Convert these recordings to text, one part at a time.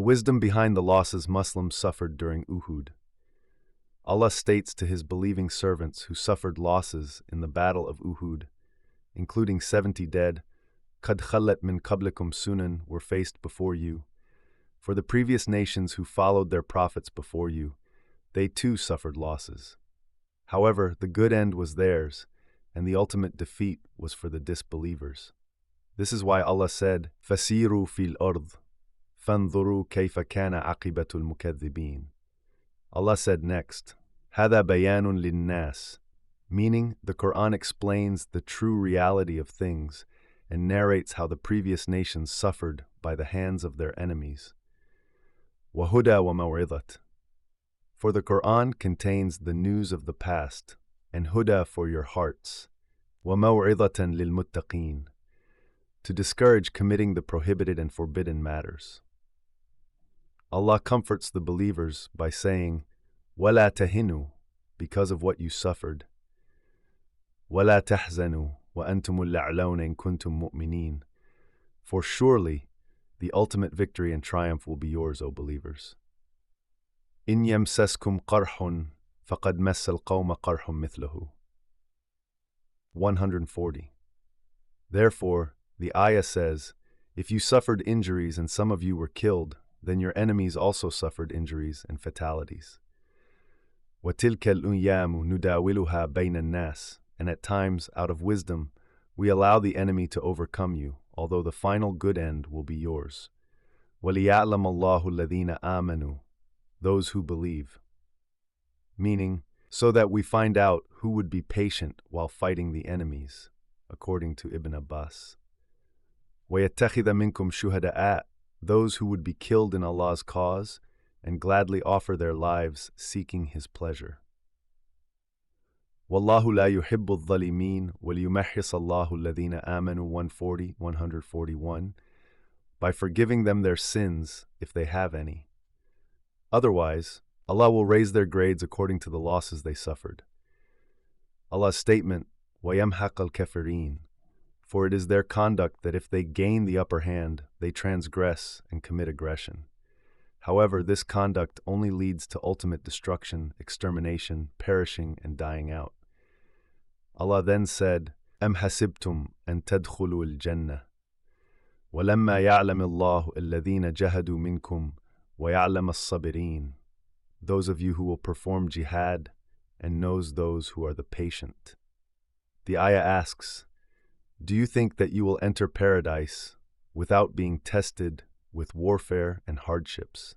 wisdom behind the losses Muslims suffered during Uhud. Allah states to His believing servants who suffered losses in the Battle of Uhud, including 70 dead, قَدْ خَلَّتْ مِنْ قَبْلِكُمْ سُنَنٌ were faced before you. For the previous nations who followed their prophets before you, they too suffered losses. However, the good end was theirs, and the ultimate defeat was for the disbelievers. This is why Allah said, فَسِيرُوا فِي الْأَرْضِ فَانْظُرُوا كَيْفَ كَانَ عَاقِبَةُ الْمُكَذِّبِينَ. Allah said next, هَذَا بَيَانٌ لِلنَّاسِ, meaning the Quran explains the true reality of things and narrates how the previous nations suffered by the hands of their enemies. وَهُدَى وَمَوْعِظَةٌ. For the Quran contains the news of the past, and huda for your hearts, وَمَوْعِظَةً لِلْمُتَّقِينَ, to discourage committing the prohibited and forbidden matters. Allah comforts the believers by saying, وَلَا تَهِنُوا, because of what you suffered. وَلَا تَحْزَنُوا وَأَنْتُمُ الْأَعْلَوْنَ إِن كُنْتُم مُؤْمِنِينَ. For surely the ultimate victory and triumph will be yours, O believers. إِنْ يَمْسَسْكُمْ قَرْحٌ فَقَدْ مَسَّ الْقَوْمَ قَرْحٌ مِثْلَهُ. 140. Therefore, the ayah says, if you suffered injuries and some of you were killed, then your enemies also suffered injuries and fatalities. وَتِلْكَ الْأُيَّامُ نُدَاوِلُهَا بَيْنَ النَّاسِ. And at times, out of wisdom, we allow the enemy to overcome you, although the final good end will be yours. وَلِيَعْلَمَ اللَّهُ الَّذِينَ آمَنُوا, those who believe. Meaning, so that we find out who would be patient while fighting the enemies, according to Ibn Abbas. وَيَتَّخِذَ مِنْكُمْ شُهَدَاءَ, those who would be killed in Allah's cause and gladly offer their lives seeking His pleasure. وَاللَّهُ لَا يُحِبُّ الظَّالِمِينَ وَلِيُمَحِّصَ اللَّهُ الَّذِينَ آمَنُوا 140, 141, by forgiving them their sins if they have any. Otherwise, Allah will raise their grades according to the losses they suffered. Allah's statement, وَيَمْحَقَ الْكَافِرِينَ, for it is their conduct that if they gain the upper hand, they transgress and commit aggression. However, this conduct only leads to ultimate destruction, extermination, perishing, and dying out. Allah then said, أَمْ حَسِبْتُمْ أَن تَدْخُلُوا الْجَنَّةَ وَلَمَّا يَعْلَمِ اللَّهُ الَّذِينَ جَهَدُوا مِنْكُمْ وَيَعْلَمَ الصَّابِرِينَ. Those of you who will perform jihad and knows those who are the patient. The ayah asks, do you think that you will enter paradise without being tested with warfare and hardships?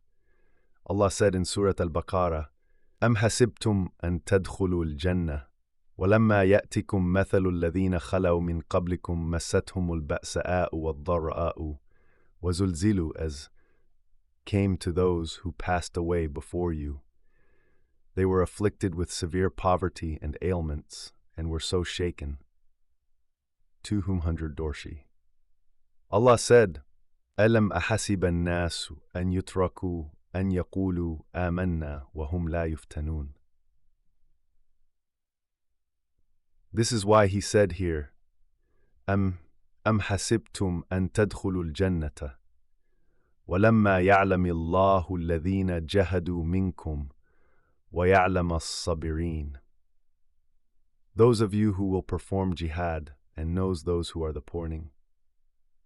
Allah said in Surah Al-Baqarah, أَمْ حَسِبْتُمْ أَن تَدْخُلُوا الْجَنَّةَ وَلَمَّا يَأْتِكُمْ مَثَلُ الَّذِينَ خَلَوْا مِنْ قَبْلِكُمْ مَسَّتْهُمُ الْبَأْسَاءُ وَالضَّرَّاءُ وَزُلْزِلُوا, as came to those who passed away before you. They were afflicted with severe poverty and ailments, and were so shaken. 200 Dorshi. Allah said, أَلَمْ أَحَسِبَ النَّاسُ أَن يُتْرَكُوا أَن يَقُولُوا آمَنَّا وَهُمْ لَا يُفْتَنُونَ. This is why He said here, أَمْ حَسِبْتُمْ أَن تَدْخُلُوا الْجَنَّةَ وَلَمَّا يَعْلَمِ اللَّهُ الَّذِينَ جَهَدُوا مِنْكُمْ وَيَعْلَمَ الصَّابِرِينَ. Those of you who will perform jihad and knows those who are the poorning.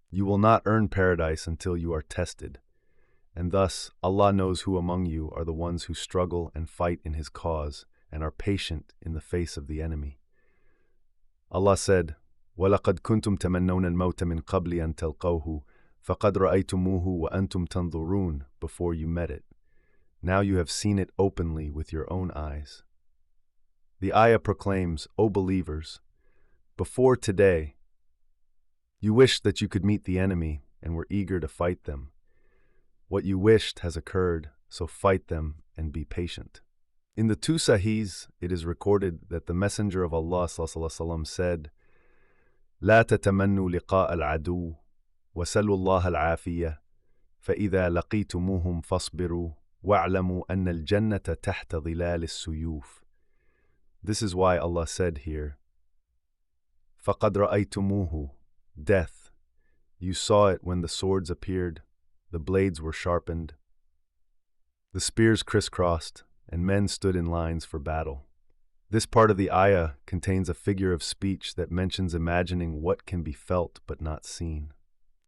You will not earn paradise until you are tested, and thus Allah knows who among you are the ones who struggle and fight in His cause and are patient in the face of the enemy. Allah said, وَلَقَدْ كُنْتُمْ تَمَنَّوْنَ الْمَوْتَ مِنْ قَبْلِ أَن تَلْقَوْهُ فَقَدْ رَأَيْتُمُوهُ وَأَنْتُمْ تَنْظُرُونَ, before you met it. Now you have seen it openly with your own eyes. The ayah proclaims, O believers, before today, you wished that you could meet the enemy and were eager to fight them. What you wished has occurred, so fight them and be patient. In the two Sahihs, it is recorded that the Messenger of Allah ﷺ said, لا تتمنوا لقاء العدو وسلوا الله العافية فإذا لقيتموهم فاصبروا واعلموا أن الجنة تحت ظلال السيوف. This is why Allah said here, فَقَدْ رَأَيْتُمُوهُ, death. You saw it when the swords appeared, the blades were sharpened, The spears crisscrossed, and men stood in lines for battle. This part of the ayah contains a figure of speech that mentions imagining what can be felt but not seen.